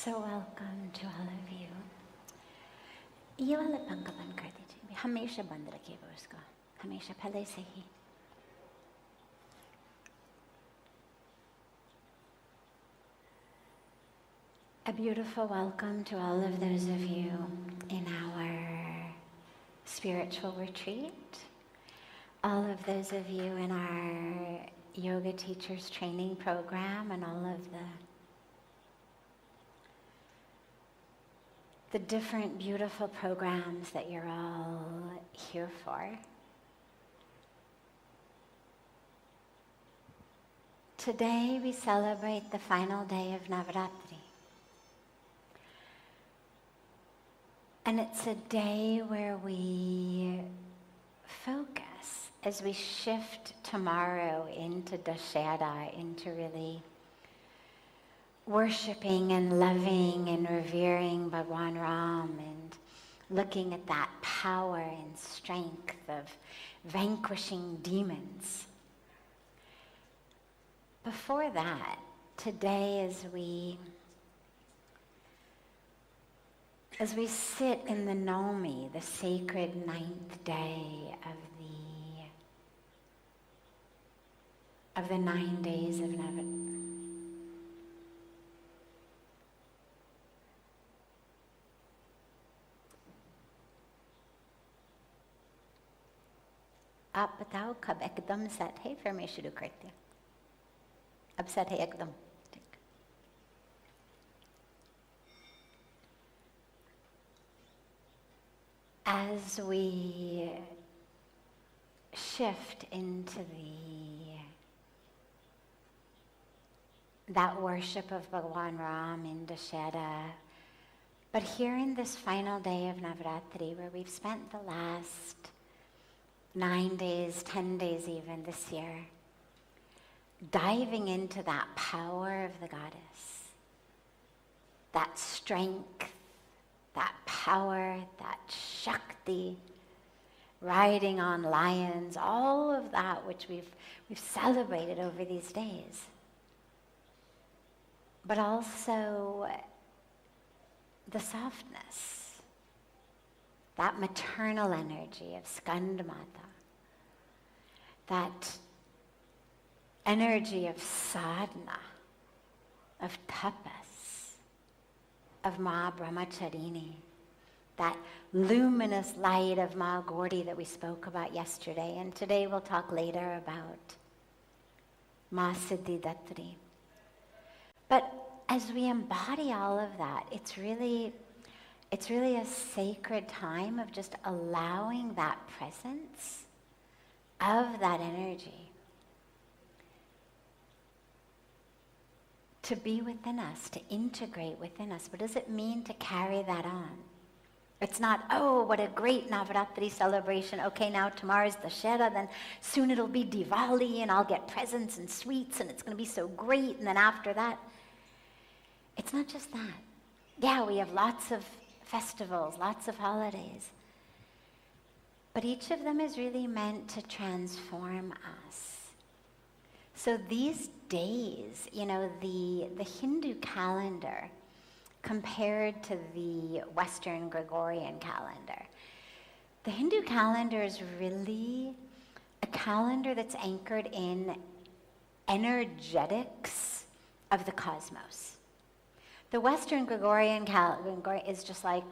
So welcome to all of you. ये वाला पंखा बंद कर दीजिए, हमेशा बंद रखिएगा उसको, हमेशा पहले से ही. A beautiful welcome to all of those of you in our spiritual retreat, all of those of you in our yoga teachers training program, and all of the different beautiful programs that you're all here for. Today we celebrate the final day of Navratri. And it's a day where we focus as we shift tomorrow into Dashera, into really worshipping and loving and revering Bhagwan Ram and looking at that power and strength of vanquishing demons. Before that, today as we sit in the Nomi, the sacred 9th day of the 9 days of Navratri. आप बताओ कब एकदम set है, फिर मैं शुरू करती हूँ. अब सेट है एकदम. As we shift into that worship of Bhagwan Ram in Dashera, but here in this final day of Navratri, where we've spent the last 9 days, 10 days even this year, diving into that power of the goddess, that strength, that power, that Shakti, riding on lions, all of that which we've celebrated over these days. But also the softness, that maternal energy of Skandamata, that energy of sadhana, of tapas, of Ma Brahmacharini, that luminous light of Ma Gaudi that we spoke about yesterday, and today we'll talk later about Ma Siddhidatri. But as we embody all of that, it's really a sacred time of just allowing that presence of that energy to be within us, to integrate within us. What does it mean to carry that on? It's not, oh, what a great Navratri celebration. Okay, now tomorrow's Dashera, then soon it'll be Diwali and I'll get presents and sweets and it's going to be so great. And then after that, it's not just that. Yeah, we have lots of festivals, lots of holidays. But each of them is really meant to transform us. So these days, the Hindu calendar compared to the Western Gregorian calendar, the Hindu calendar is really a calendar that's anchored in energetics of the cosmos. The Western Gregorian calendar is just like,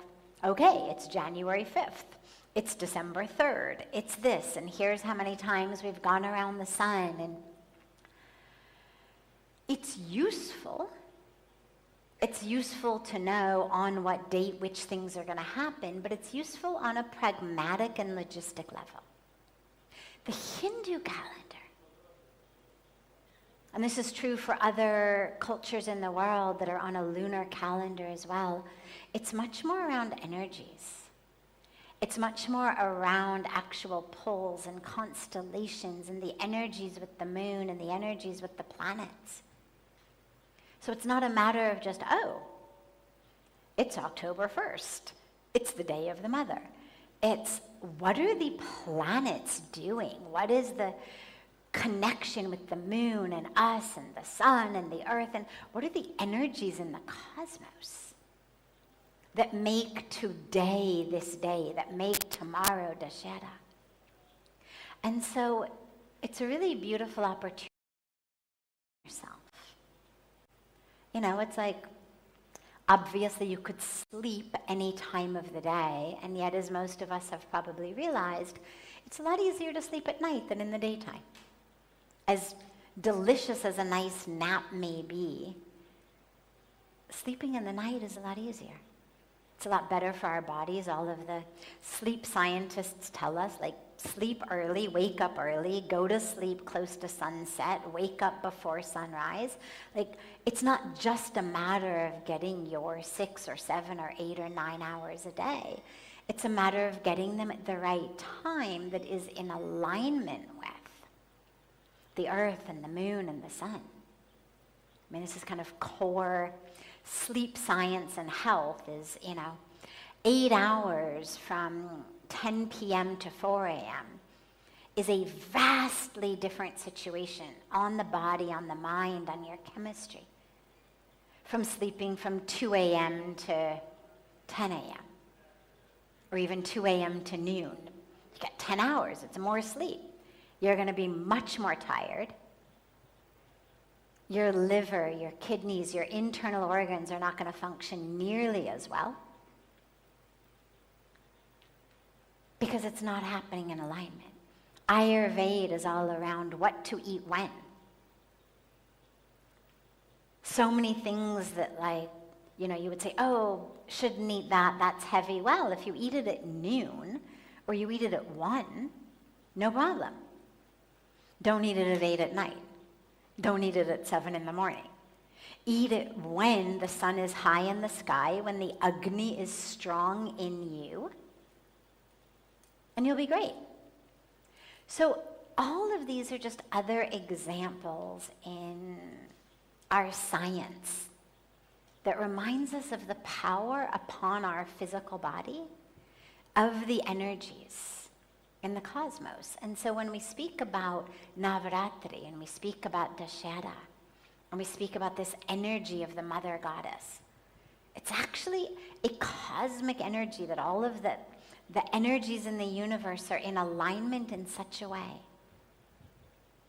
okay, it's January 5th. It's December 3rd. It's this, and here's how many times we've gone around the sun. And it's useful. It's useful to know on what date which things are going to happen, but it's useful on a pragmatic and logistic level. The Hindu calendar, and this is true for other cultures in the world that are on a lunar calendar as well, it's much more around energies. It's much more around actual poles and constellations and the energies with the moon and the energies with the planets. So it's not a matter of just, oh, it's October 1st. It's the day of the mother. It's what are the planets doing? What is the connection with the moon and us and the sun and the earth, and what are the energies in the cosmos that make today this day, that make tomorrow Dashera. And so it's a really beautiful opportunity for yourself. You know, it's like, obviously you could sleep any time of the day, and yet, as most of us have probably realized, it's a lot easier to sleep at night than in the daytime. As delicious as a nice nap may be, sleeping in the night is a lot easier. It's a lot better for our bodies. All of the sleep scientists tell us, like, sleep early, wake up early, go to sleep close to sunset, wake up before sunrise. Like, it's not just a matter of getting your 6 or 7 or 8 or 9 hours a day. It's a matter of getting them at the right time that is in alignment with the earth and the moon and the sun. I mean, this is kind of core sleep science and health is, 8 hours from 10 p.m. to 4 a.m. is a vastly different situation on the body, on the mind, on your chemistry, from sleeping from 2 a.m. to 10 a.m. or even 2 a.m. to noon. You get 10 hours, it's more sleep. You're going to be much more tired. Your liver, your kidneys, your internal organs are not going to function nearly as well because it's not happening in alignment. Ayurveda is all around what to eat when. So many things that, like, you would say, oh, shouldn't eat that, that's heavy. Well, if you eat it at noon or you eat it at 1, no problem. Don't eat it at 8 at night. Don't eat it at 7 in the morning. Eat it when the sun is high in the sky, when the Agni is strong in you, and you'll be great. So all of these are just other examples in our science that reminds us of the power upon our physical body of the energies in the cosmos. And so when we speak about Navratri, and we speak about Dashera, and we speak about this energy of the mother goddess, it's actually a cosmic energy that all of the energies in the universe are in alignment in such a way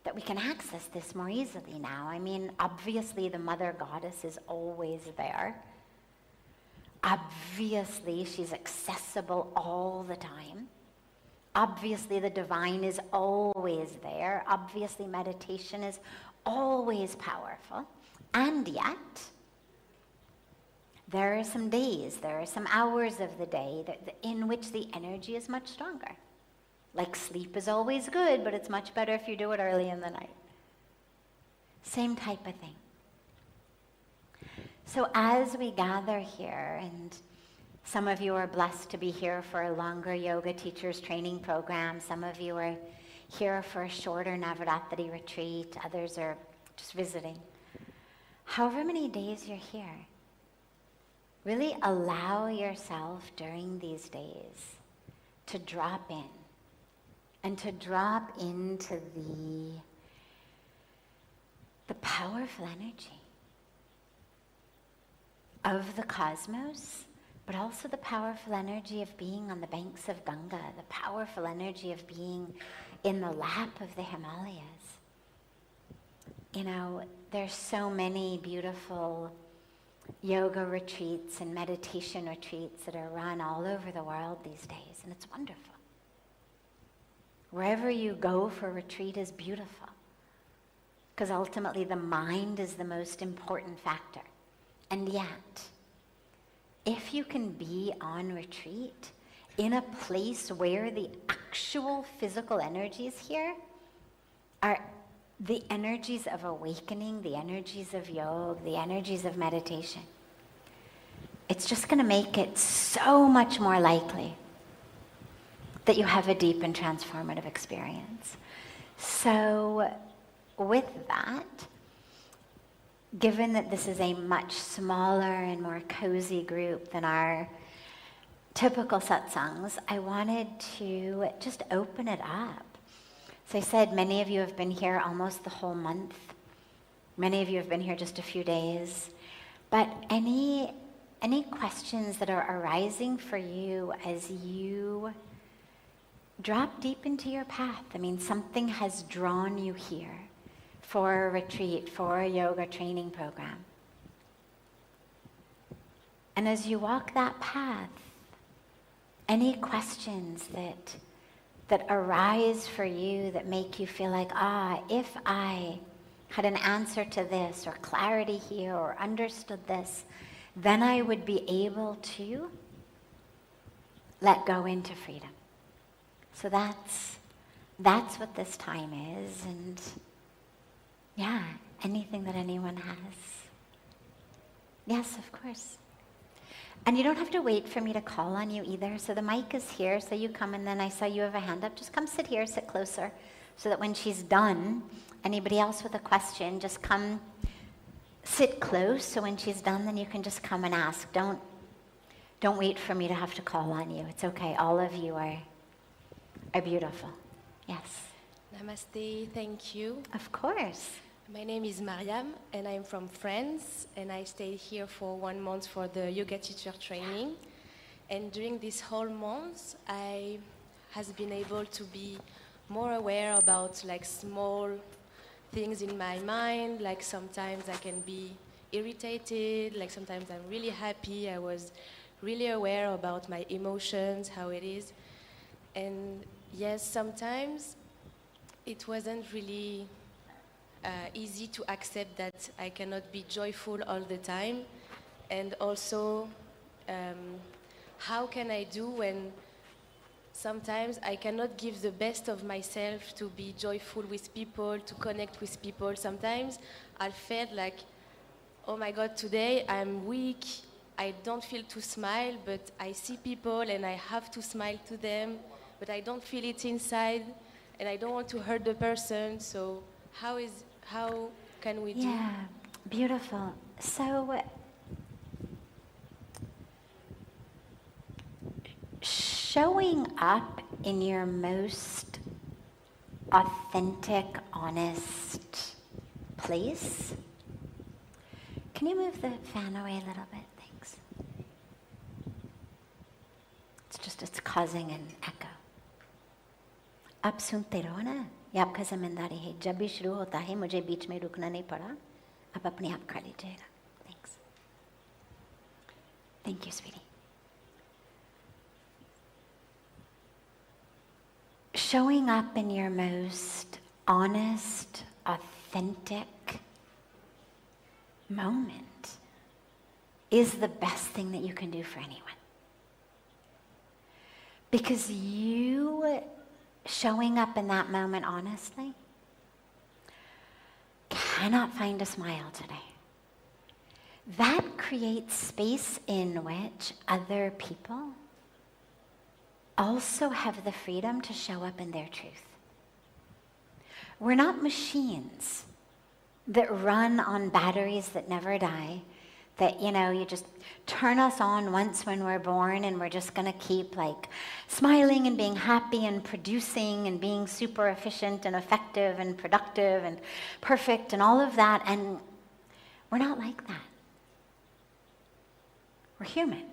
that we can access this more easily now. I mean, obviously the mother goddess is always there. Obviously she's accessible all the time. Obviously the divine is always there. Obviously meditation is always powerful. And yet, there are some days, there are some hours of the day in which the energy is much stronger. Like sleep is always good, but it's much better if you do it early in the night. Same type of thing. So as we gather here, and some of you are blessed to be here for a longer yoga teachers training program, some of you are here for a shorter Navratri retreat, others are just visiting. However many days you're here, really allow yourself during these days to drop in and to drop into the powerful energy of the cosmos, but also the powerful energy of being on the banks of Ganga, the powerful energy of being in the lap of the Himalayas. There's so many beautiful yoga retreats and meditation retreats that are run all over the world these days, and it's wonderful. Wherever you go for retreat is beautiful, because ultimately the mind is the most important factor. And yet, if you can be on retreat in a place where the actual physical energies here are the energies of awakening, the energies of yoga, the energies of meditation, it's just going to make it so much more likely that you have a deep and transformative experience. So with that, given that this is a much smaller and more cozy group than our typical satsangs, I wanted to just open it up So I said, many of you have been here almost the whole month. Many of you have been here just a few days. But any questions that are arising for you as you drop deep into your path? I mean, something has drawn you here for a retreat, for a yoga training program. And as you walk that path, any questions that arise for you that make you feel like, if I had an answer to this or clarity here or understood this, then I would be able to let go into freedom. So that's what this time is. And yeah, anything that anyone has. Yes, of course. And you don't have to wait for me to call on you either. So the mic is here, so you come, and then I saw you have a hand up. Just come sit here, sit closer, so that when she's done, anybody else with a question, just come sit close, so when she's done, then you can just come and ask. Don't wait for me to have to call on you. It's okay. All of you are beautiful. Yes. Namaste, thank you. Of course. My name is Mariam, and I'm from France, and I stayed here for 1 month for the yoga teacher training. And during this whole month, I has been able to be more aware about like small things in my mind. Like sometimes I can be irritated, like sometimes I'm really happy. I was really aware about my emotions, how it is. And yes, sometimes it wasn't really easy to accept that I cannot be joyful all the time. And also, how can I do when sometimes I cannot give the best of myself to be joyful with people, to connect with people. Sometimes I felt like, oh my God, today I'm weak, I don't feel to smile, but I see people and I have to smile to them, but I don't feel it inside, and I don't want to hurt the person. So how can we do? Yeah, beautiful. So showing up in your most authentic, honest place. Can you move the fan away a little bit? Thanks. It's causing an echo. आप सुनते रहो ना, ये आपका जिम्मेदारी है. जब भी शुरू होता है मुझे बीच में रुकना नहीं पड़ा. आप अपने आप कर लीजिएगा. Thanks. Thank you, sweetie. Showing up in your most honest, authentic moment is the best thing that you can do for anyone. Because you showing up in that moment honestly cannot find a smile today. That creates space in which other people also have the freedom to show up in their truth. We're not machines that run on batteries that never die, that, you just turn us on once when we're born and we're just going to keep like smiling and being happy and producing and being super efficient and effective and productive and perfect and all of that. And we're not like that. We're human.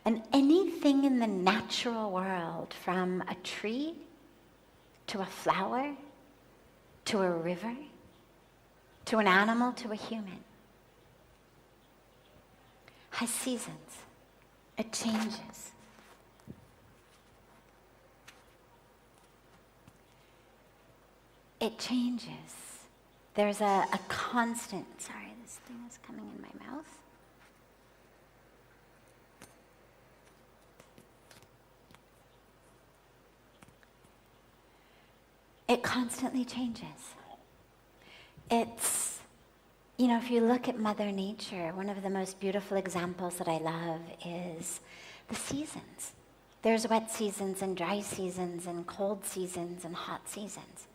And anything in the natural world, from a tree to a flower to a river to an animal to a human, has seasons. It changes. It changes. There's a constant, sorry, this thing is coming in my mouth. It constantly changes. It's, if you look at Mother Nature, one of the most beautiful examples that I love is the seasons. There's wet seasons and dry seasons and cold seasons and hot seasons.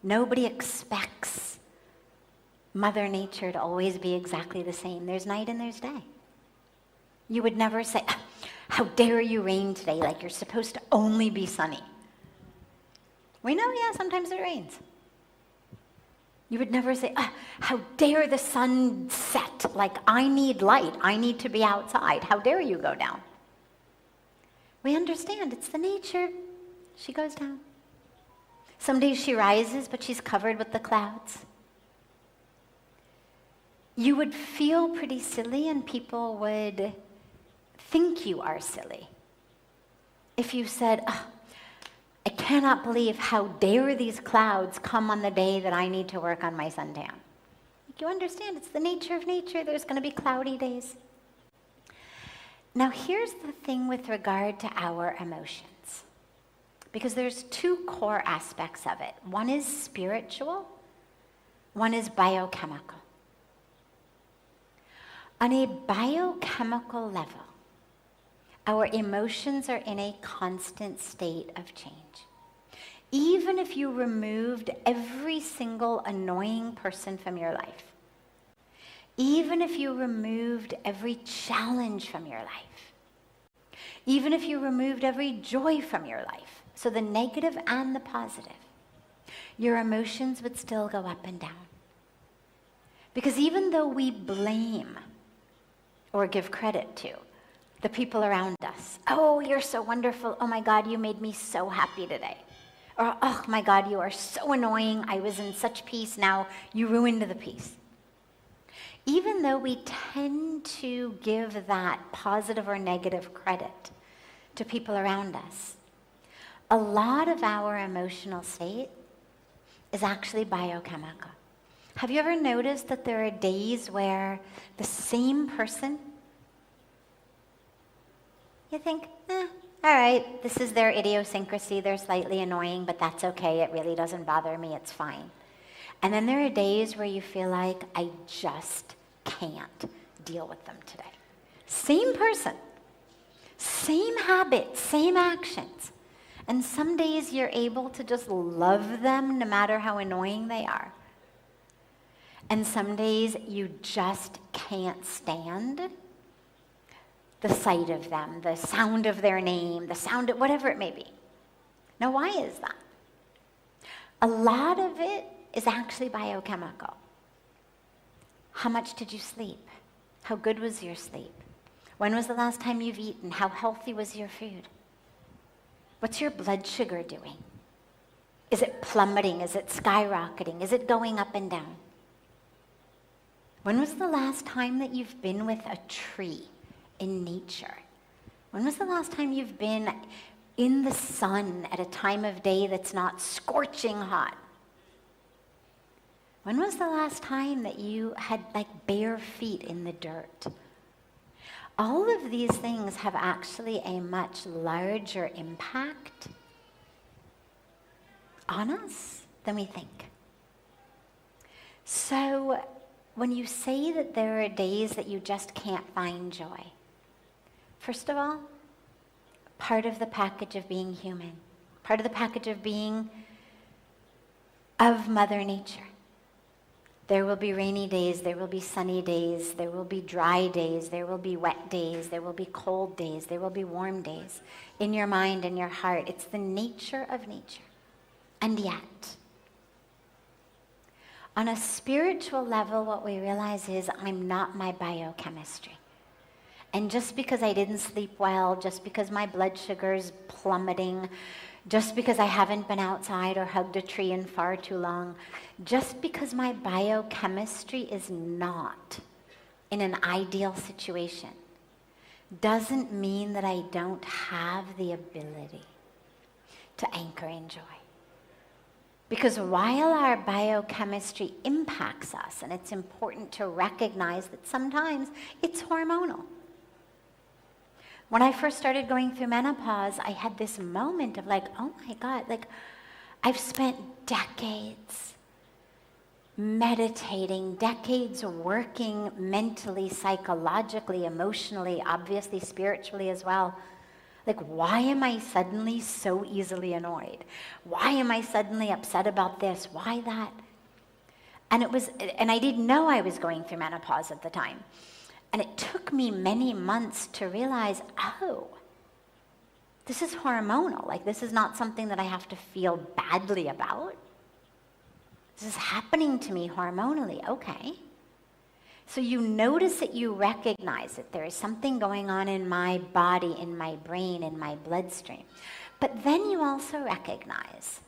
Nobody expects Mother Nature to always be exactly the same. There's night and there's day. You would never say, how dare you rain today, like you're supposed to only be sunny. We know, yeah, sometimes it rains. You would never say, how dare the sun set? Like, I need light. I need to be outside. How dare you go down? We understand it's the nature. She goes down. Some days she rises, but she's covered with the clouds. You would feel pretty silly, and people would think you are silly if you said, I cannot believe how dare these clouds come on the day that I need to work on my suntan. You understand, it's the nature of nature. There's going to be cloudy days. Now, here's the thing with regard to our emotions, because there's two core aspects of it. One is spiritual, one is biochemical. On a biochemical level, our emotions are in a constant state of change. Even if you removed every single annoying person from your life, even if you removed every challenge from your life, even if you removed every joy from your life, so the negative and the positive, your emotions would still go up and down. Because even though we blame or give credit to the people around us, oh, you're so wonderful, oh my God, you made me so happy today. Or, oh my God, you are so annoying, I was in such peace, now you ruined the peace. Even though we tend to give that positive or negative credit to people around us, a lot of our emotional state is actually biochemical. Have you ever noticed that there are days where the same person, you think, all right, this is their idiosyncrasy, they're slightly annoying, but that's okay, it really doesn't bother me, it's fine. And then there are days where you feel like, I just can't deal with them today. Same person, same habits, same actions. And some days you're able to just love them no matter how annoying they are. And some days you just can't stand the sight of them, the sound of their name, the sound of whatever it may be. Now, why is that? A lot of it is actually biochemical. How much did you sleep? How good was your sleep? When was the last time you've eaten? How healthy was your food? What's your blood sugar doing? Is it plummeting? Is it skyrocketing? Is it going up and down? When was the last time that you've been with a tree in nature? When was the last time you've been in the sun at a time of day that's not scorching hot? When was the last time that you had like bare feet in the dirt? All of these things have actually a much larger impact on us than we think. So when you say that there are days that you just can't find joy, first of all, part of the package of being human, part of the package of being of Mother Nature. There will be rainy days, there will be sunny days, there will be dry days, there will be wet days, there will be cold days, there will be warm days. In your mind and your heart, it's the nature of nature. And yet, on a spiritual level, what we realize is I'm not my biochemistry. And just because I didn't sleep well, just because my blood sugar's plummeting, just because I haven't been outside or hugged a tree in far too long, just because my biochemistry is not in an ideal situation, doesn't mean that I don't have the ability to anchor in joy. Because while our biochemistry impacts us, and it's important to recognize that sometimes it's hormonal. When I first started going through menopause, I had this moment of like, oh my God, like I've spent decades meditating, decades working mentally, psychologically, emotionally, obviously spiritually as well. Like, why am I suddenly so easily annoyed? Why am I suddenly upset about this? Why that? And I didn't know I was going through menopause at the time. And it took me many months to realize, oh, This is hormonal. Like, this is not something that I have to feel badly about. This is happening to me hormonally. Okay. So you notice it, you recognize it. There is something going on in my body, in my brain, in my bloodstream. But then you also recognize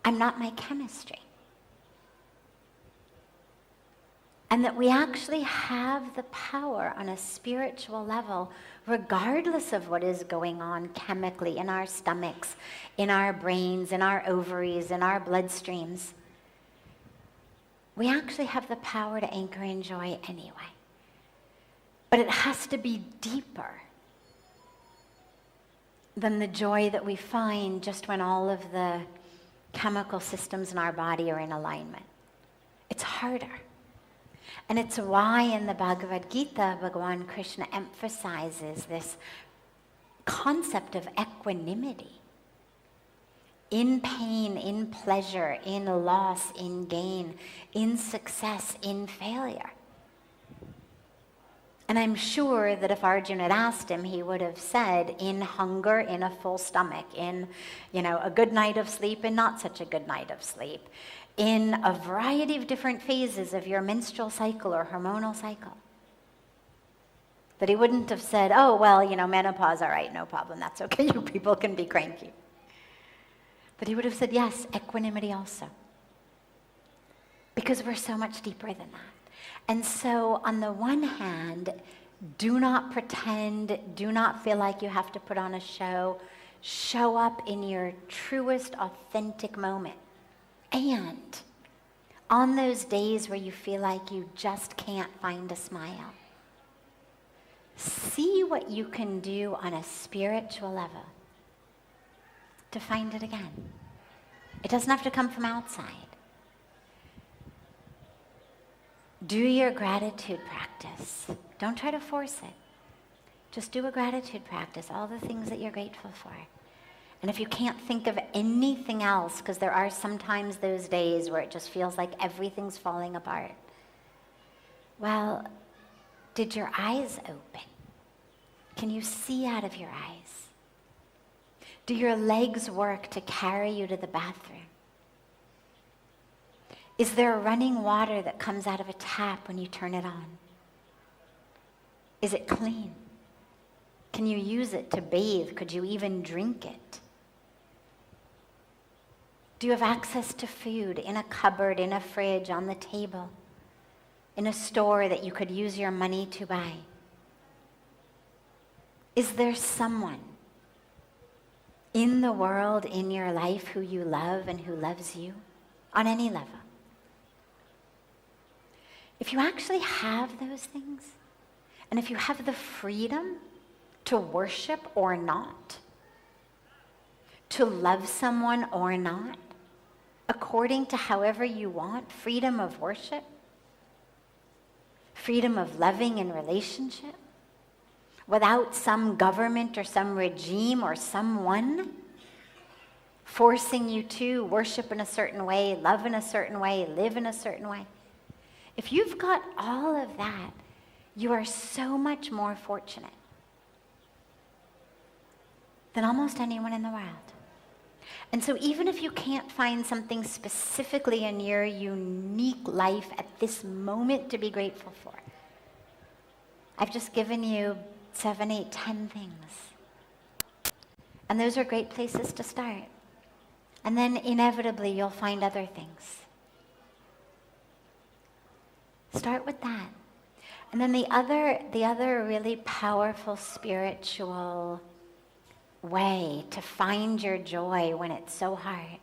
I'm not my chemistry. And that we actually have the power on a spiritual level, regardless of what is going on chemically in our stomachs, in our brains, in our ovaries, in our bloodstreams. We actually have the power to anchor in joy anyway. But it has to be deeper than the joy that we find just when all of the chemical systems in our body are in alignment. It's harder. And it's why in the Bhagavad Gita, Bhagavan Krishna emphasizes this concept of equanimity. In pain, in pleasure, in loss, in gain, in success, in failure. And I'm sure that if Arjuna had asked him, he would have said, in hunger, in a full stomach, in, a good night of sleep and not such a good night of sleep, in a variety of different phases of your menstrual cycle or hormonal cycle. That he wouldn't have said, oh, well, menopause, all right, no problem, that's okay, you people can be cranky. But he would have said, yes, equanimity also. Because we're so much deeper than that. And so on the one hand, do not pretend, do not feel like you have to put on a show. Show up in your truest, authentic moment. And on those days where you feel like you just can't find a smile, see what you can do on a spiritual level to find it again. It doesn't have to come from outside. Do your gratitude practice. Don't try to force it. Just do a gratitude practice, all the things that you're grateful for. And if you can't think of anything else, because there are sometimes those days where it just feels like everything's falling apart, well, did your eyes open? Can you see out of your eyes? Do your legs work to carry you to the bathroom? Is there running water that comes out of a tap when you turn it on? Is it clean? Can you use it to bathe? Could you even drink it? Do you have access to food in a cupboard, in a fridge, on the table, in a store that you could use your money to buy? Is there someone in the world, in your life, who you love and who loves you on any level? If you actually have those things, and if you have the freedom to worship or not, to love someone or not, according to however you want, freedom of worship, freedom of loving in relationship, without some government or some regime or someone forcing you to worship in a certain way, love in a certain way, live in a certain way. If you've got all of that, you are so much more fortunate than almost anyone in the world. And so even if you can't find something specifically in your unique life at this moment to be grateful for, I've just given you 7, 8, 10 things. And those are great places to start. And then inevitably you'll find other things. Start with that. And then the other really powerful spiritual way to find your joy when it's so hard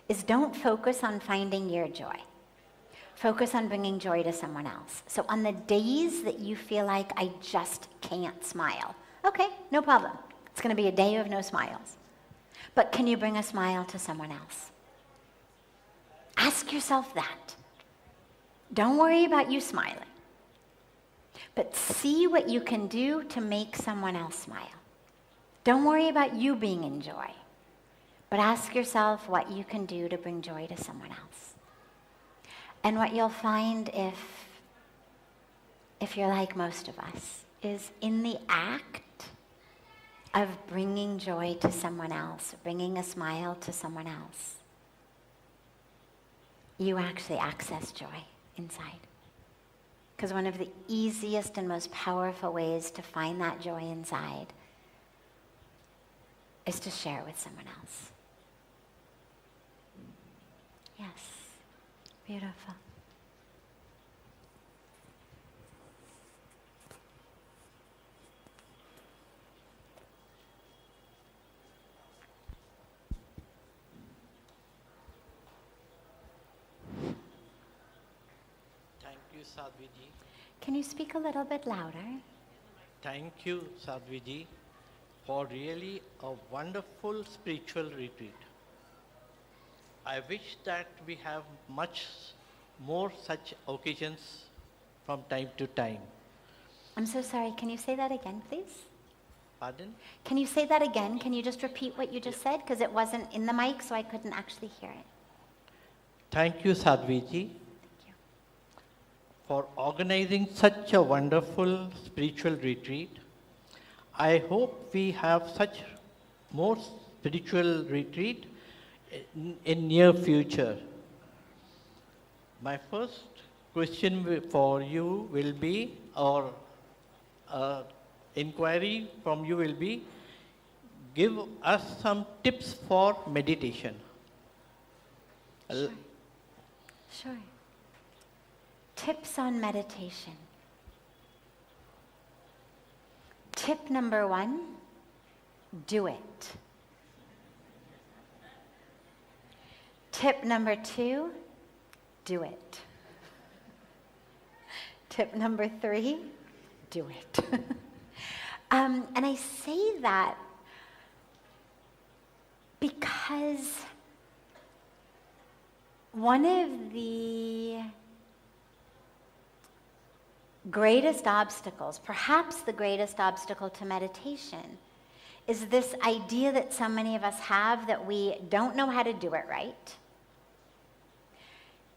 is don't focus on finding your joy. Focus on bringing joy to someone else. So on the days that you feel like I just can't smile, okay, no problem. It's going to be a day of no smiles. But can you bring a smile to someone else? Ask yourself that. Don't worry about you smiling. But see what you can do to make someone else smile. Don't worry about you being in joy. But ask yourself what you can do to bring joy to someone else. And what you'll find if you're like most of us, is in the act of bringing joy to someone else, bringing a smile to someone else, you actually access joy inside. Because one of the easiest and most powerful ways to find that joy inside is to share it with someone else. Yes, beautiful. Thank you, Sadhviji. Can you speak a little bit louder? Thank you, Sadhviji, for really a wonderful spiritual retreat. I wish that we have much more such occasions from time to time. I'm so sorry. Can you say that again, please? Pardon? Can you say that again? Can you just repeat what you just said? Because it wasn't in the mic, so I couldn't actually hear it. Thank you, Sadhviji, for organizing such a wonderful spiritual retreat. I hope we have such more spiritual retreat in near future. My first question for you will be, or inquiry from you will be, give us some tips for meditation. Sure. Tips on meditation. Tip number 1, do it. Tip number 2, do it. Tip number 3, do it. And I say that because one of the greatest obstacles, perhaps the greatest obstacle to meditation, is this idea that so many of us have that we don't know how to do it right.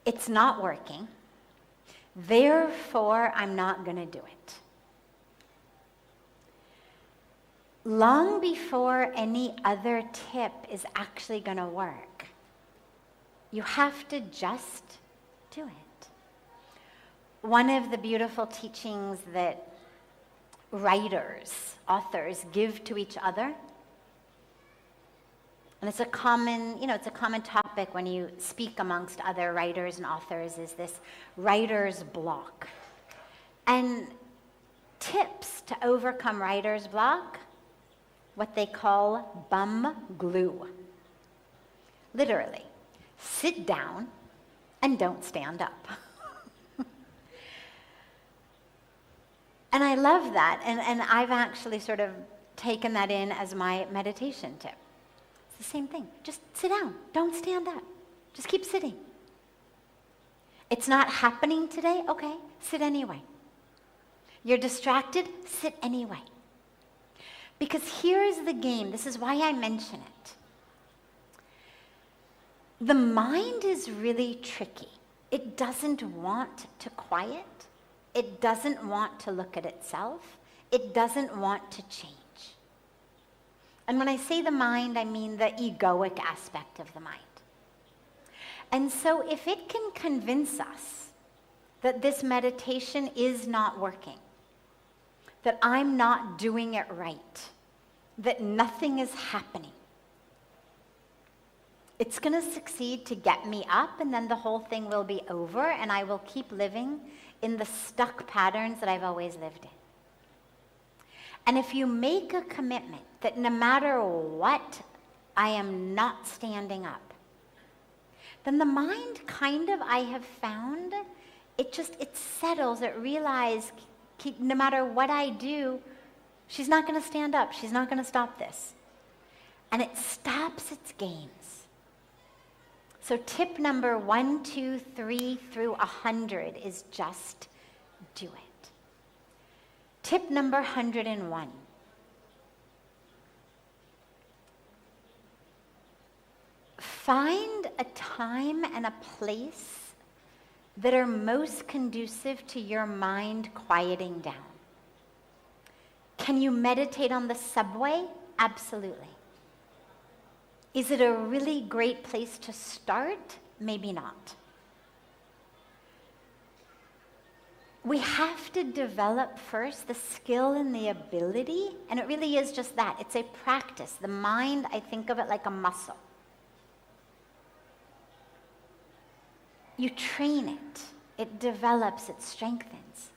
It's not working. Therefore, I'm not going to do it. Long before any other tip is actually going to work, you have to just do it. One of the beautiful teachings that writers, authors give to each other, and it's a common topic when you speak amongst other writers and authors, is this writer's block. And tips to overcome writer's block, what they call bum glue. Literally, sit down and don't stand up. And I love that, and I've actually sort of taken that in as my meditation tip. It's the same thing. Just sit down. Don't stand up. Just keep sitting. It's not happening today? Okay, sit anyway. You're distracted? Sit anyway. Because here is the game. This is why I mention it. The mind is really tricky. It doesn't want to quiet. It doesn't want to look at itself. It doesn't want to change. And when I say the mind, I mean the egoic aspect of the mind. And so if it can convince us that this meditation is not working, that I'm not doing it right, that nothing is happening, it's going to succeed to get me up, and then the whole thing will be over, and I will keep living in the stuck patterns that I've always lived in. And if you make a commitment that no matter what, I am not standing up, then the mind kind of, I have found, it settles, it realizes no matter what I do, she's not going to stand up, she's not going to stop this. And it stops its games. So tip number 1, 2, 3 through 100 is just do it. Tip number 101. Find a time and a place that are most conducive to your mind quieting down. Can you meditate on the subway? Absolutely. Is it a really great place to start? Maybe not. We have to develop first the skill and the ability, and it really is just that. It's a practice. The mind, I think of it like a muscle. You train it. It develops, it strengthens.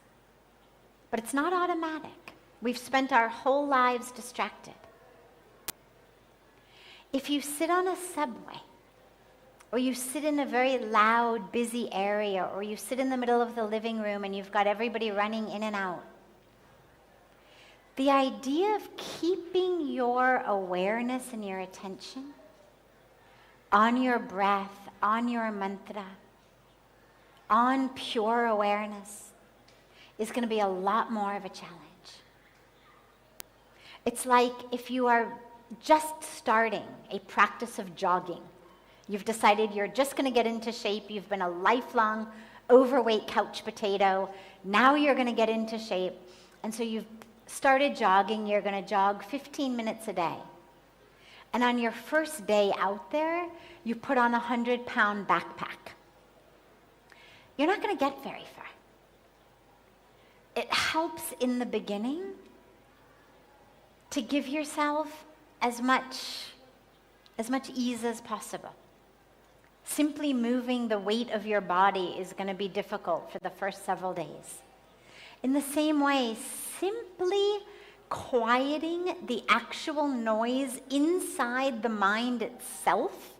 But it's not automatic. We've spent our whole lives distracted. If you sit on a subway, or you sit in a very loud, busy area, or you sit in the middle of the living room and you've got everybody running in and out, the idea of keeping your awareness and your attention on your breath, on your mantra, on pure awareness is going to be a lot more of a challenge. It's like if you are just starting a practice of jogging. You've decided you're just going to get into shape. You've been a lifelong overweight couch potato. Now you're going to get into shape. And so you've started jogging. You're going to jog 15 minutes a day. And on your first day out there, you put on a 100-pound backpack. You're not going to get very far. It helps in the beginning to give yourself as much ease as possible. Simply moving the weight of your body is going to be difficult for the first several days. In the same way, simply quieting the actual noise inside the mind itself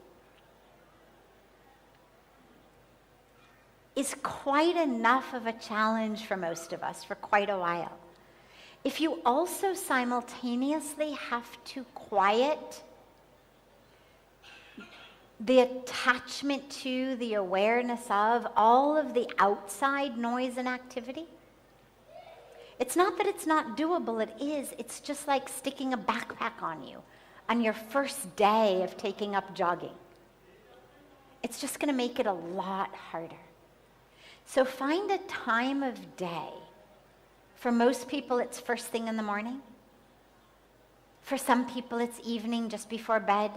is quite enough of a challenge for most of us for quite a while. If you also simultaneously have to quiet the attachment to, the awareness of all of the outside noise and activity, it's not that it's not doable, it is. It's just like sticking a backpack on you on your first day of taking up jogging. It's just going to make it a lot harder. So find a time of day. For most people, it's first thing in the morning. For some people, it's evening just before bed.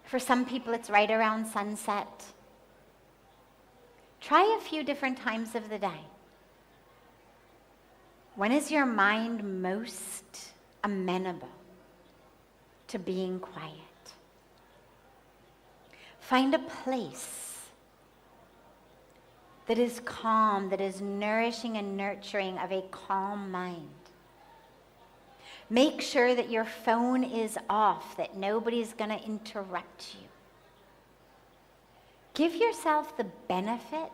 For some people, it's right around sunset. Try a few different times of the day. When is your mind most amenable to being quiet? Find a place that is calm, that is nourishing and nurturing of a calm mind. Make sure that your phone is off, that nobody's going to interrupt you. Give yourself the benefit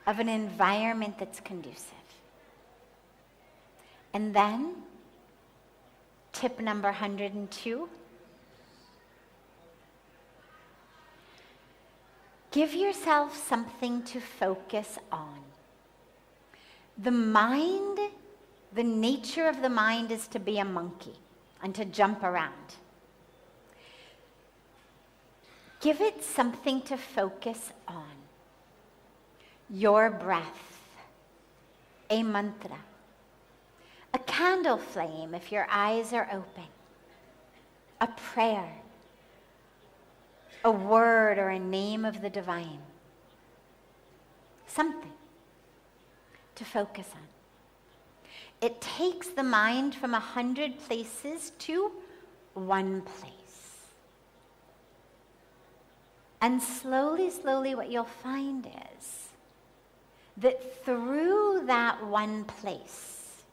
of an environment that's conducive. And then, tip number 102, give yourself something to focus on. The mind, the nature of the mind is to be a monkey and to jump around. Give it something to focus on. Your breath, a mantra, a candle flame if your eyes are open, a prayer, a word or a name of the divine. Something to focus on. It takes the mind from 100 places to one place. And slowly, slowly what you'll find is that through that one place,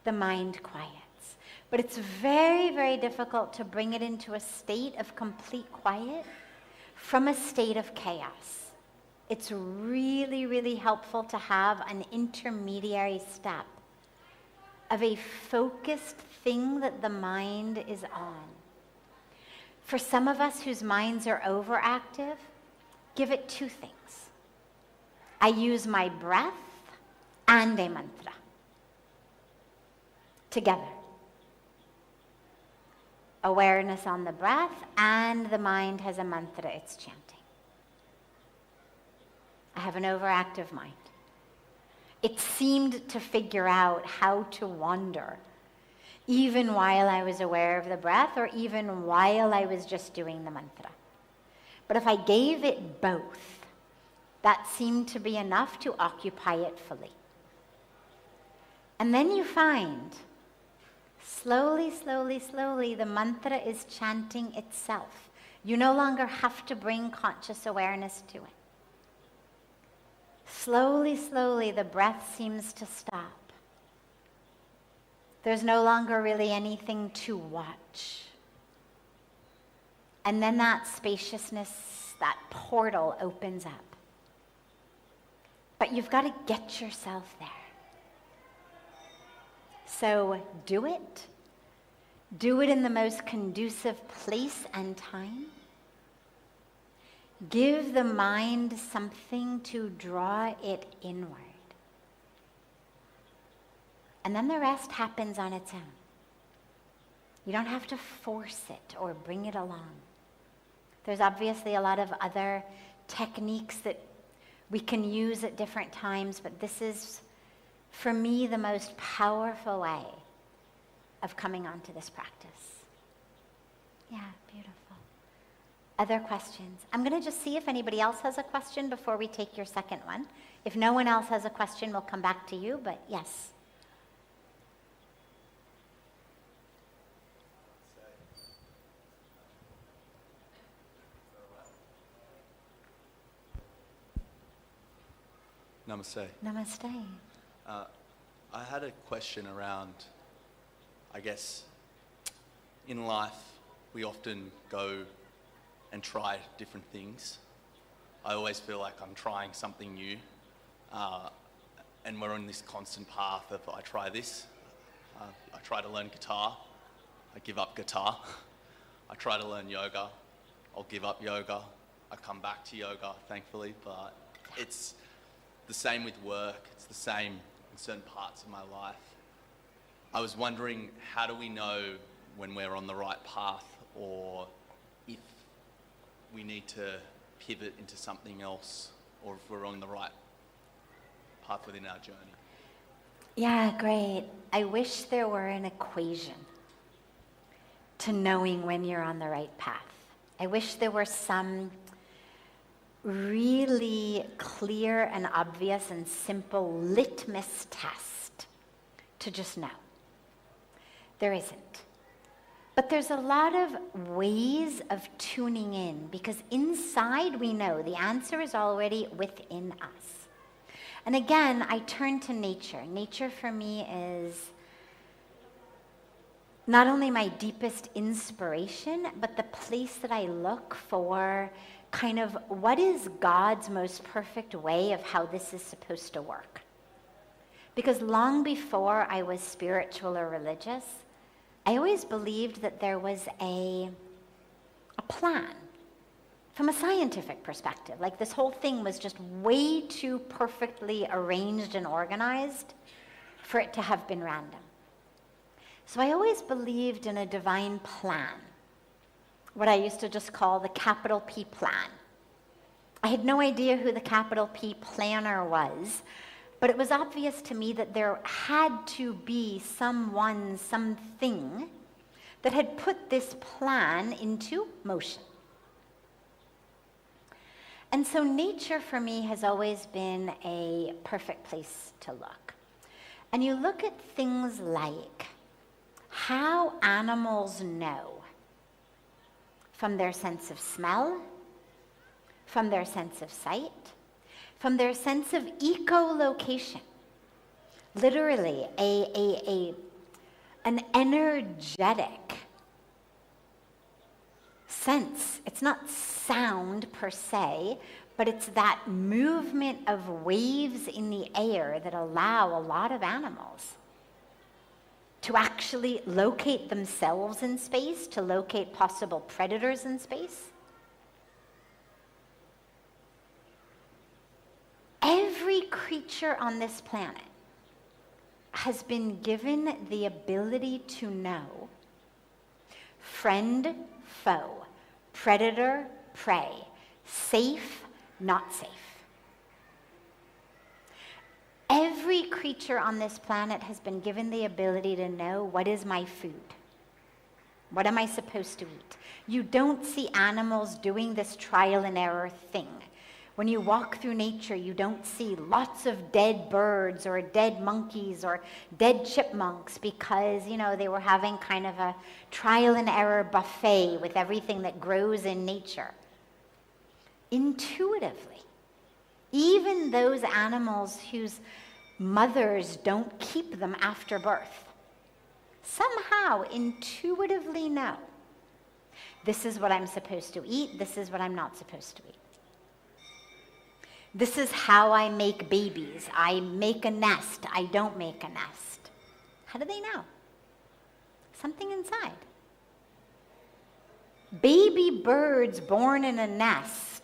the mind quiets. But it's very, very difficult to bring it into a state of complete quiet from a state of chaos. It's really, really helpful to have an intermediary step of a focused thing that the mind is on. For some of us whose minds are overactive, give it two things. I use my breath and a mantra together. Awareness on the breath, and the mind has a mantra it's chanting. I have an overactive mind. It seemed to figure out how to wander even while I was aware of the breath or even while I was just doing the mantra. But if I gave it both, that seemed to be enough to occupy it fully. And then you find, slowly, slowly, slowly, the mantra is chanting itself. You no longer have to bring conscious awareness to it. Slowly, slowly, the breath seems to stop. There's no longer really anything to watch. And then that spaciousness, that portal opens up. But you've got to get yourself there. So do it. Do it in the most conducive place and time. Give the mind something to draw it inward. And then the rest happens on its own. You don't have to force it or bring it along. There's obviously a lot of other techniques that we can use at different times, but this is, for me, the most powerful way of coming onto this practice. Yeah, beautiful. Other questions? I'm going to just see if anybody else has a question before we take your second one. If no one else has a question, we'll come back to you, but yes. Namaste. Namaste. I had a question around, I guess, in life, we often go and try different things. I always feel like I'm trying something new, and we're on this constant path of I try this, I try to learn guitar, I give up guitar, I try to learn yoga, I'll give up yoga, I come back to yoga, thankfully, but it's the same with work, it's the same in certain parts of my life. I was wondering, how do we know when we're on the right path, or if we need to pivot into something else, or if we're on the right path within our journey? Yeah, great. I wish there were an equation to knowing when you're on the right path. I wish there were some really clear and obvious and simple litmus test to just know. There isn't. But there's a lot of ways of tuning in, because inside we know the answer is already within us. And again, I turn to nature. Nature for me is not only my deepest inspiration, but the place that I look for kind of what is God's most perfect way of how this is supposed to work. Because long before I was spiritual or religious, I always believed that there was a plan from a scientific perspective. Like this whole thing was just way too perfectly arranged and organized for it to have been random. So I always believed in a divine plan, what I used to just call the capital P plan. I had no idea who the capital P planner was, but it was obvious to me that there had to be someone, something that had put this plan into motion. And so nature for me has always been a perfect place to look. And you look at things like how animals know from their sense of smell, from their sense of sight, from their sense of echolocation. Literally, an energetic sense. It's not sound per se, but it's that movement of waves in the air that allow a lot of animals to actually locate themselves in space, to locate possible predators in space. Every creature on this planet has been given the ability to know friend, foe, predator, prey, safe, not safe. Every every creature on this planet has been given the ability to know, what is my food? What am I supposed to eat? You don't see animals doing this trial and error thing. When you walk through nature, you don't see lots of dead birds or dead monkeys or dead chipmunks because, they were having kind of a trial and error buffet with everything that grows in nature. Intuitively, even those animals whose mothers don't keep them after birth, somehow intuitively know, this is what I'm supposed to eat, this is what I'm not supposed to eat. This is how I make babies. I make a nest, I don't make a nest. How do they know? Something inside. Baby birds born in a nest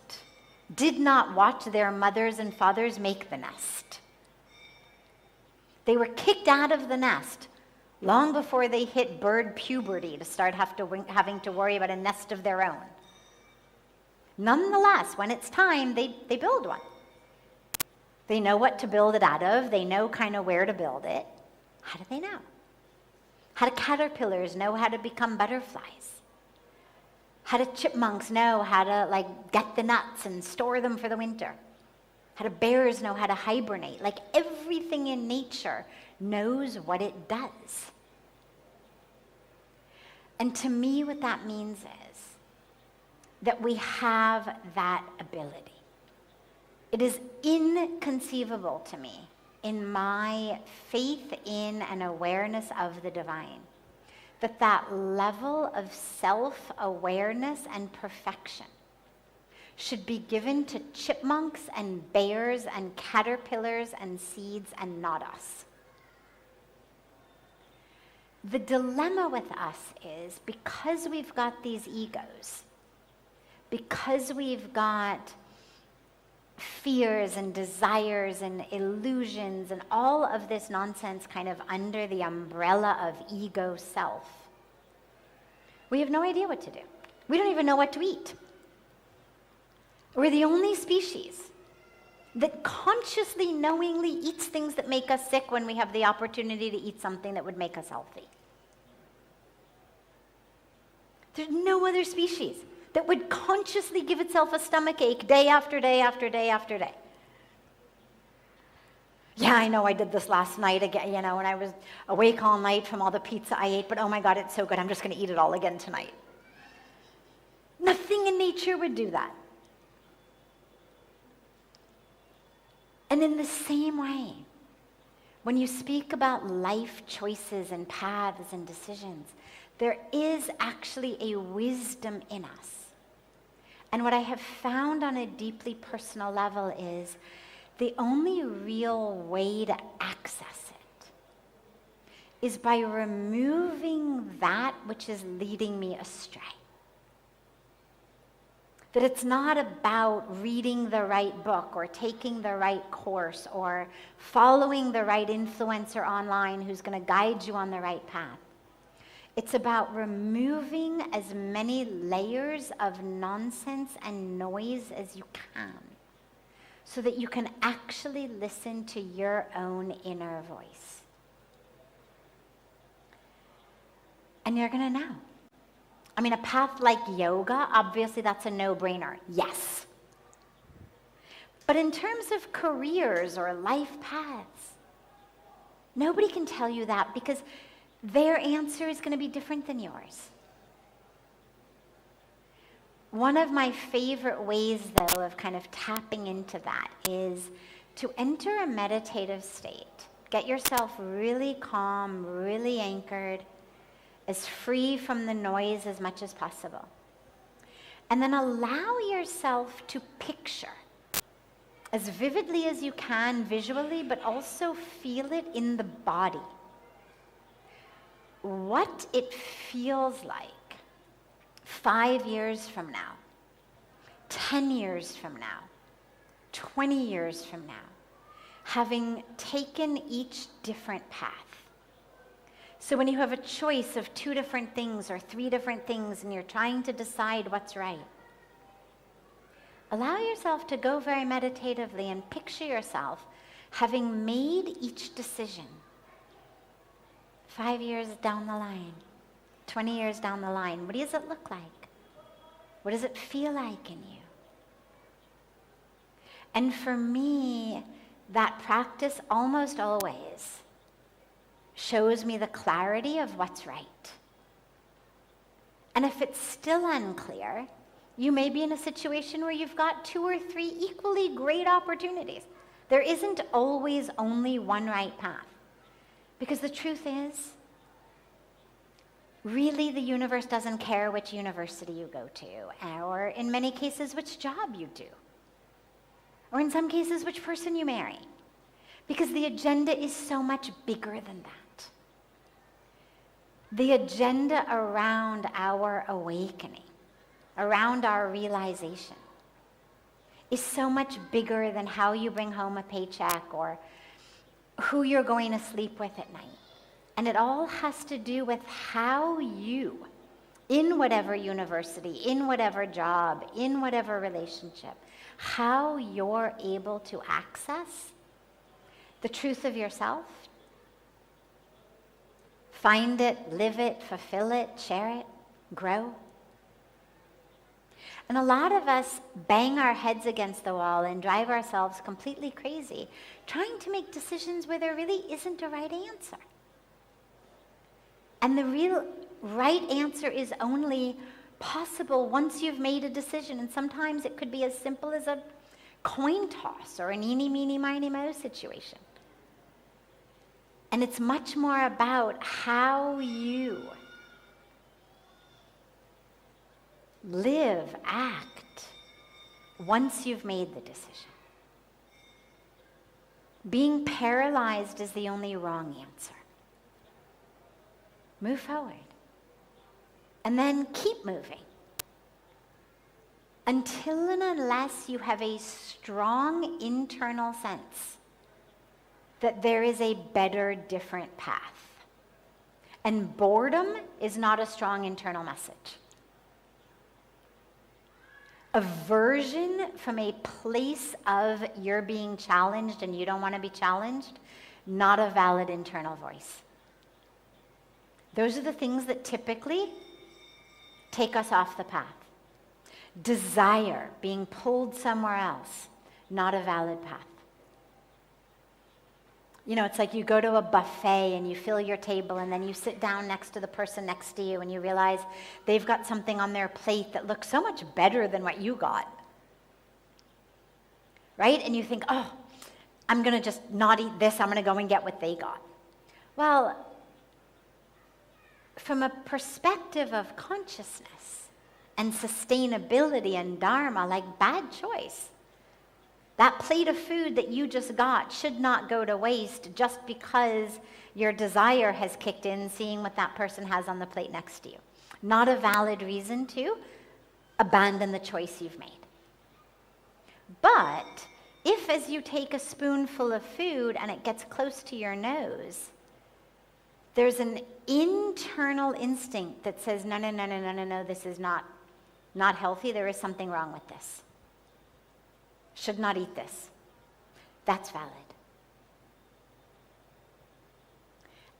did not watch their mothers and fathers make the nest. They were kicked out of the nest long before they hit bird puberty to start having to worry about a nest of their own. Nonetheless, when it's time, they build one. They know what to build it out of. They know kind of where to build it. How do they know? How do caterpillars know how to become butterflies? How do chipmunks know how to get the nuts and store them for the winter? How do bears know how to hibernate? Everything in nature knows what it does. And to me, what that means is that we have that ability. It is inconceivable to me, in my faith in and awareness of the divine, that level of self-awareness and perfection should be given to chipmunks and bears and caterpillars and seeds and not us. The dilemma with us is, because we've got these egos, because we've got fears and desires and illusions and all of this nonsense kind of under the umbrella of ego self, we have no idea what to do. We don't even know what to eat. We're the only species that consciously, knowingly eats things that make us sick when we have the opportunity to eat something that would make us healthy. There's no other species that would consciously give itself a stomach ache day after day after day after day. Yeah, I know I did this last night again, when I was awake all night from all the pizza I ate, but oh my God, it's so good, I'm just going to eat it all again tonight. Nothing in nature would do that. And in the same way, when you speak about life choices and paths and decisions, there is actually a wisdom in us. And what I have found on a deeply personal level is the only real way to access it is by removing that which is leading me astray. That it's not about reading the right book or taking the right course or following the right influencer online who's going to guide you on the right path. It's about removing as many layers of nonsense and noise as you can so that you can actually listen to your own inner voice. And you're going to know. A path like yoga, obviously that's a no-brainer. Yes. But in terms of careers or life paths, nobody can tell you that because their answer is going to be different than yours. One of my favorite ways, though, of kind of tapping into that is to enter a meditative state. Get yourself really calm, really anchored, as free from the noise as much as possible. And then allow yourself to picture, as vividly as you can visually, but also feel it in the body, what it feels like 5 years from now, 10 years from now, 20 years from now, having taken each different path. So when you have a choice of 2 different things or 3 different things and you're trying to decide what's right, allow yourself to go very meditatively and picture yourself having made each decision 5 years down the line, 20 years down the line, what does it look like? What does it feel like in you? And for me, that practice almost always shows me the clarity of what's right. And if it's still unclear, you may be in a situation where you've got 2 or 3 equally great opportunities. There isn't always only one right path. Because the truth is, really the universe doesn't care which university you go to, or in many cases, which job you do, or in some cases, which person you marry. Because the agenda is so much bigger than that. The agenda around our awakening, around our realization, is so much bigger than how you bring home a paycheck or who you're going to sleep with at night. And it all has to do with how you, in whatever university, in whatever job, in whatever relationship, how you're able to access the truth of yourself, find it, live it, fulfill it, share it, grow. And a lot of us bang our heads against the wall and drive ourselves completely crazy, trying to make decisions where there really isn't a right answer. And the real right answer is only possible once you've made a decision. And sometimes it could be as simple as a coin toss or an eeny, meeny, miny, moe situation. And it's much more about how you live, act, once you've made the decision. Being paralyzed is the only wrong answer. Move forward. And then keep moving. Until and unless you have a strong internal sense that there is a better, different path. And boredom is not a strong internal message. Aversion from a place of you're being challenged and you don't want to be challenged, not a valid internal voice. Those are the things that typically take us off the path. Desire, being pulled somewhere else, not a valid path. You know, it's like you go to a buffet and you fill your table and then you sit down next to the person next to you and you realize they've got something on their plate that looks so much better than what you got. Right? And you think, oh, I'm going to just not eat this. I'm going to go and get what they got. Well, from a perspective of consciousness and sustainability and dharma, like bad choice. That plate of food that you just got should not go to waste just because your desire has kicked in seeing what that person has on the plate next to you. Not a valid reason to abandon the choice you've made. But if as you take a spoonful of food and it gets close to your nose, there's an internal instinct that says, no, this is not healthy. There is something wrong with this. Should not eat this. That's valid.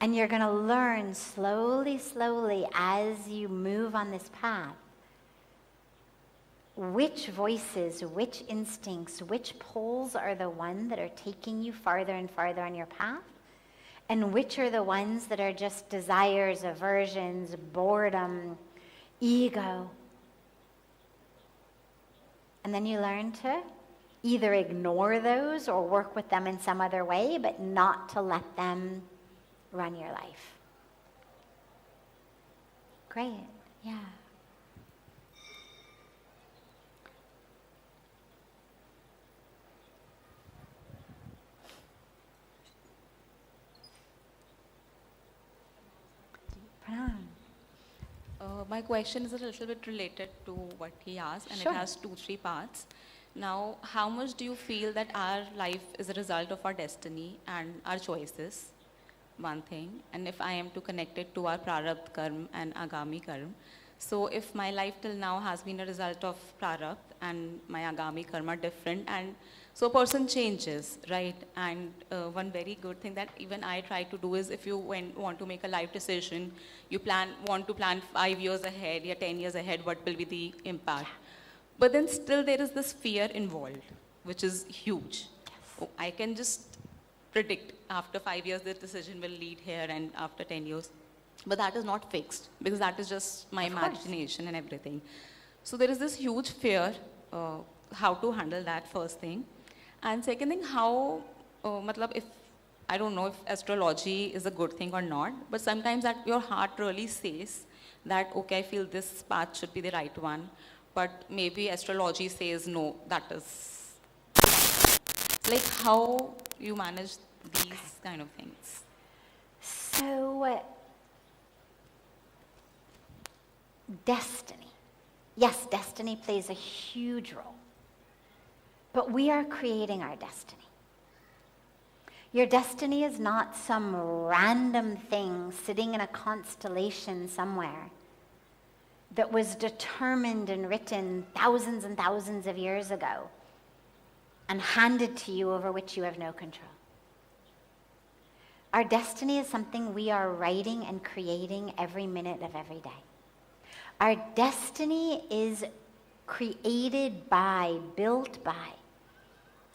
And you're going to learn slowly, as you move on this path, which voices, which instincts, which pulls are the ones that are taking you farther and farther on your path, and which are the ones that are just desires, aversions, boredom, ego. And then you learn to either ignore those or work with them in some other way, but not to let them run your life. Great, yeah. Pranam. My question is a little bit related to what he asked, and Sure. it has 2-3 parts. Now, how much do you feel that our life is a result of our destiny and our choices? One thing. And if I am to connect it to our prarabdha karma and agami karma, so if my life till now has been a result of prarabdha and my agami karma different, and So a person changes, right? And one very good thing that even I try to do is if you want to make a life decision, you want to plan 5 years ahead, yeah, 10 years ahead, what will be the impact. But then still there is this fear involved, which is huge. Oh, I can just predict after 5 years this decision will lead here and after 10 years. But that is not fixed because that is just my imagination and everything. So there is this huge fear, how to handle that first thing. And second thing, how, if, I don't know if astrology is a good thing or not, but sometimes that your heart really says that, okay, I feel this path should be the right one, but maybe astrology says, no, that is, like how you manage these kind of things. So, destiny. Yes, destiny plays a huge role. But we are creating our destiny. Your destiny is not some random thing sitting in a constellation somewhere that was determined and written thousands and thousands of years ago and handed to you over which you have no control. Our destiny is something we are writing and creating every minute of every day. Our destiny is created by, built by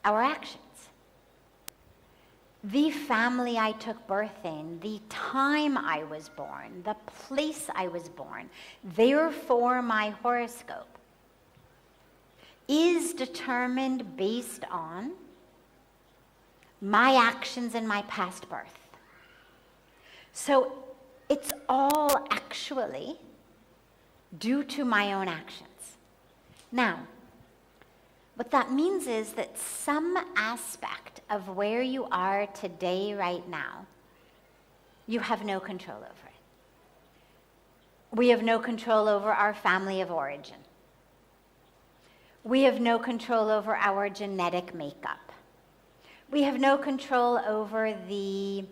our actions. The family I took birth in, the time I was born, the place I was born, therefore my horoscope, is determined based on my actions in my past birth. So it's all actually due to my own actions. Now, what that means is that some aspect of where you are today, right now, you have no control over it. We have no control over our family of origin. We have no control over our genetic makeup. We have no control over the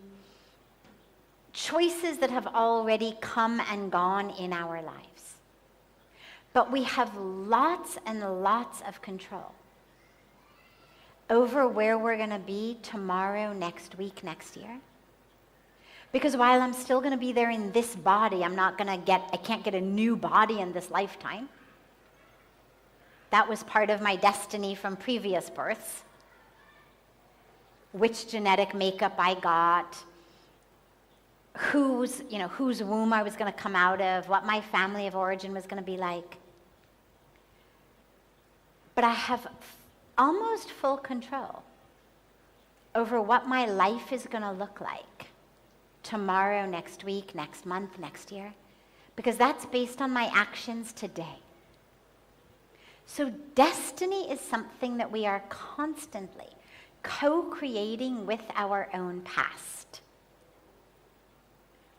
choices that have already come and gone in our lives. But we have lots and lots of control over where we're going to be tomorrow, next week, next year. Because while I'm still going to be there in this body, I can't get a new body in this lifetime. That was part of my destiny from previous births. Which genetic makeup I got, whose womb I was going to come out of, what my family of origin was going to be like. But I have almost full control over what my life is going to look like tomorrow, next week, next month, next year, because that's based on my actions today. So destiny is something that we are constantly co-creating with our own past.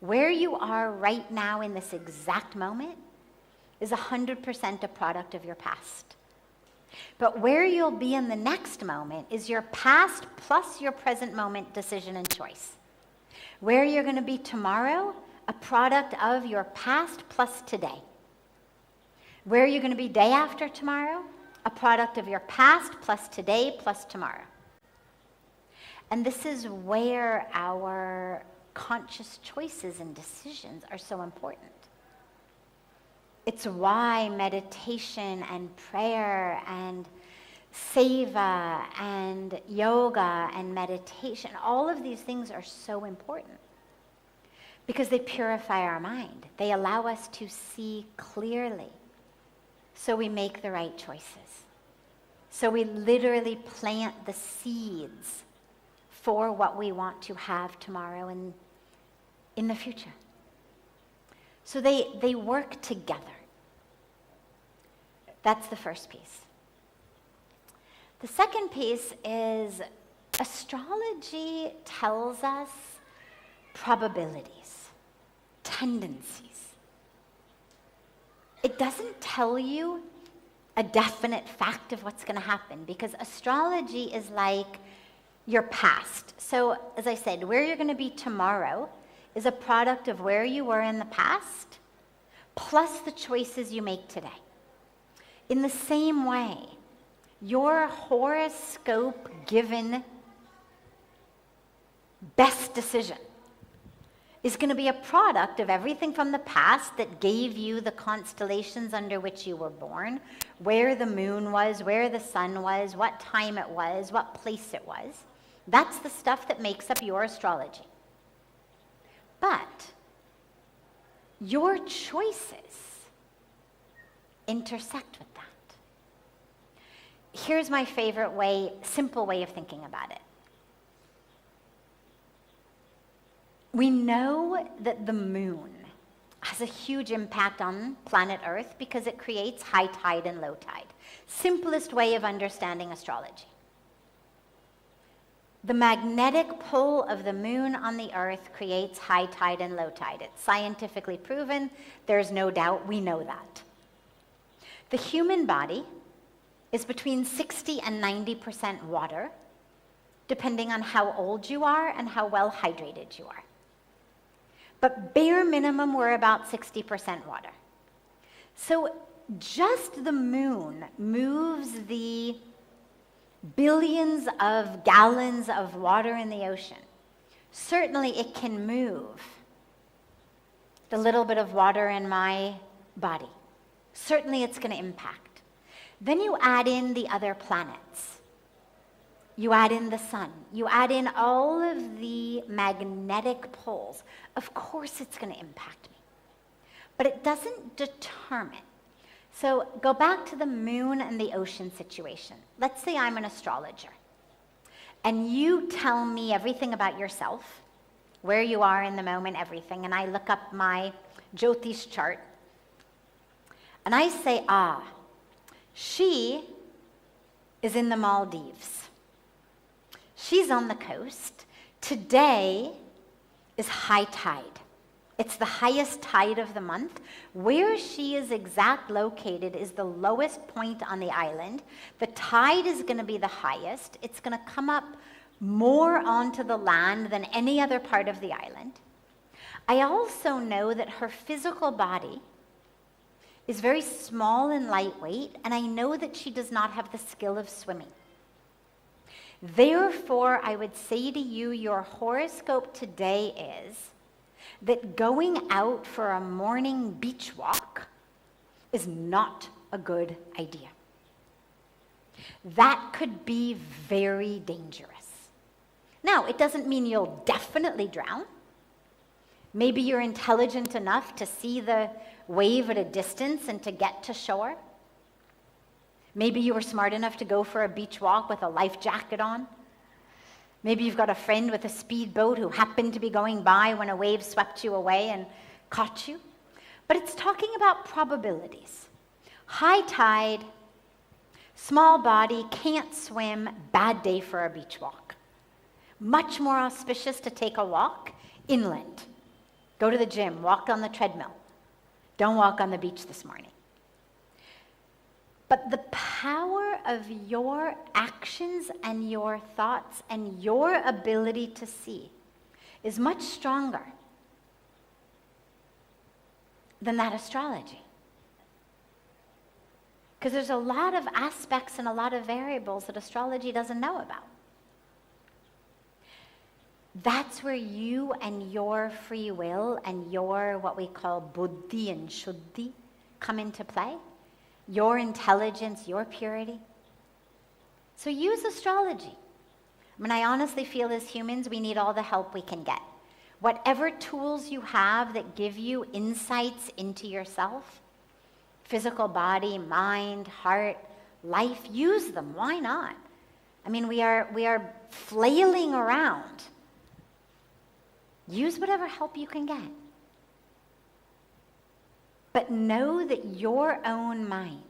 Where you are right now in this exact moment is 100% a product of your past. But where you'll be in the next moment is your past plus your present moment decision and choice. Where you're going to be tomorrow, a product of your past plus today. Where you're going to be day after tomorrow, a product of your past plus today plus tomorrow. And this is where our conscious choices and decisions are so important. It's why meditation and prayer and seva and yoga and meditation, all of these things are so important because they purify our mind. They allow us to see clearly so we make the right choices. So we literally plant the seeds for what we want to have tomorrow and in the future. So they work together. That's the first piece. The second piece is astrology tells us probabilities, tendencies. It doesn't tell you a definite fact of what's going to happen because astrology is like your past. So, as I said, where you're going to be tomorrow is a product of where you were in the past plus the choices you make today. In the same way, Your horoscope given best decision is going to be a product of everything from the past that gave you the constellations under which you were born, where the moon was, where the sun was, what time it was, what place it was. That's the stuff that makes up your astrology. But your choices intersect with that. Here's my favorite way, simple way of thinking about it. We know that the moon has a huge impact on planet Earth because it creates high tide and low tide. Simplest way of understanding astrology. The magnetic pull of the moon on the Earth creates high tide and low tide. It's scientifically proven. There's no doubt. We know that. The human body is between 60 and 90% water, depending on how old you are and how well hydrated you are. But bare minimum, we're about 60% water. So just the moon moves the billions of gallons of water in the ocean. Certainly it can move the little bit of water in my body. Certainly it's going to impact. Then you add in the other planets. You add in the sun. You add in all of the magnetic poles. Of course it's going to impact me. But it doesn't determine. So go back to the moon and the ocean situation. Let's say I'm an astrologer. And you tell me everything about yourself, where you are in the moment, everything. And I look up my Jyotish chart. And I say, she is in the Maldives. She's on the coast. Today is high tide. It's the highest tide of the month. Where she is located is the lowest point on the island. The tide is going to be the highest. It's going to come up more onto the land than any other part of the island. I also know that her physical body is very small and lightweight, and I know that she does not have the skill of swimming. Therefore, I would say to you, your horoscope today is that going out for a morning beach walk is not a good idea. That could be very dangerous. Now, it doesn't mean you'll definitely drown. Maybe you're intelligent enough to see the wave at a distance and to get to shore. Maybe you were smart enough to go for a beach walk with a life jacket on. Maybe you've got a friend with a speedboat who happened to be going by when a wave swept you away and caught you. But it's talking about probabilities. High tide, small body, can't swim, bad day for a beach walk. Much more auspicious to take a walk inland. Go to the gym, walk on the treadmill. Don't walk on the beach this morning. But the power of your actions and your thoughts and your ability to see is much stronger than that astrology. Because there's a lot of aspects and a lot of variables that astrology doesn't know about. That's where you and your free will and your what we call buddhi and shuddhi come into play. Your intelligence, your purity. So use astrology. I mean, I honestly feel as humans, we need all the help we can get. Whatever tools you have that give you insights into yourself, physical body, mind, heart, life, use them. Why not? I mean, we are flailing around. Use whatever help you can get. But know that your own mind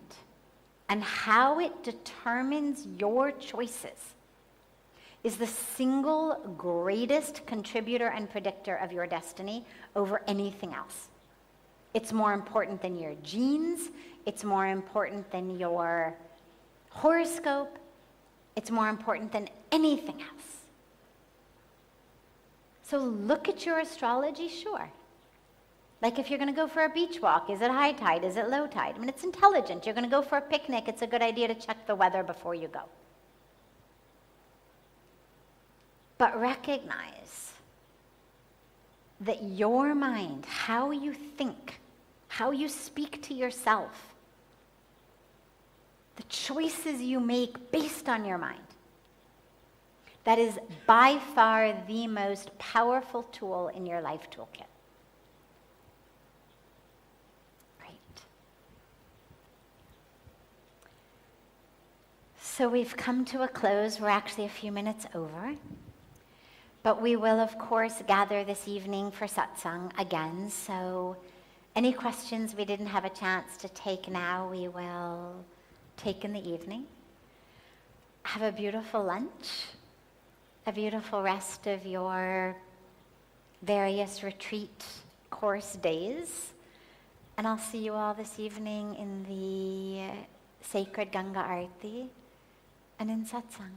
and how it determines your choices is the single greatest contributor and predictor of your destiny over anything else. It's more important than your genes. It's more important than your horoscope. It's more important than anything else. So look at your astrology, sure. Like if you're going to go for a beach walk, is it high tide? Is it low tide? I mean, it's intelligent. You're going to go for a picnic. It's a good idea to check the weather before you go. But recognize that your mind, how you think, how you speak to yourself, the choices you make based on your mind, that is by far the most powerful tool in your life toolkit. Great. So we've come to a close. We're actually a few minutes over. But we will, of course, gather this evening for satsang again. So any questions we didn't have a chance to take now, we will take in the evening. Have a beautiful lunch, a beautiful rest of your various retreat course days. And I'll see you all this evening in the sacred Ganga Arati and in satsang.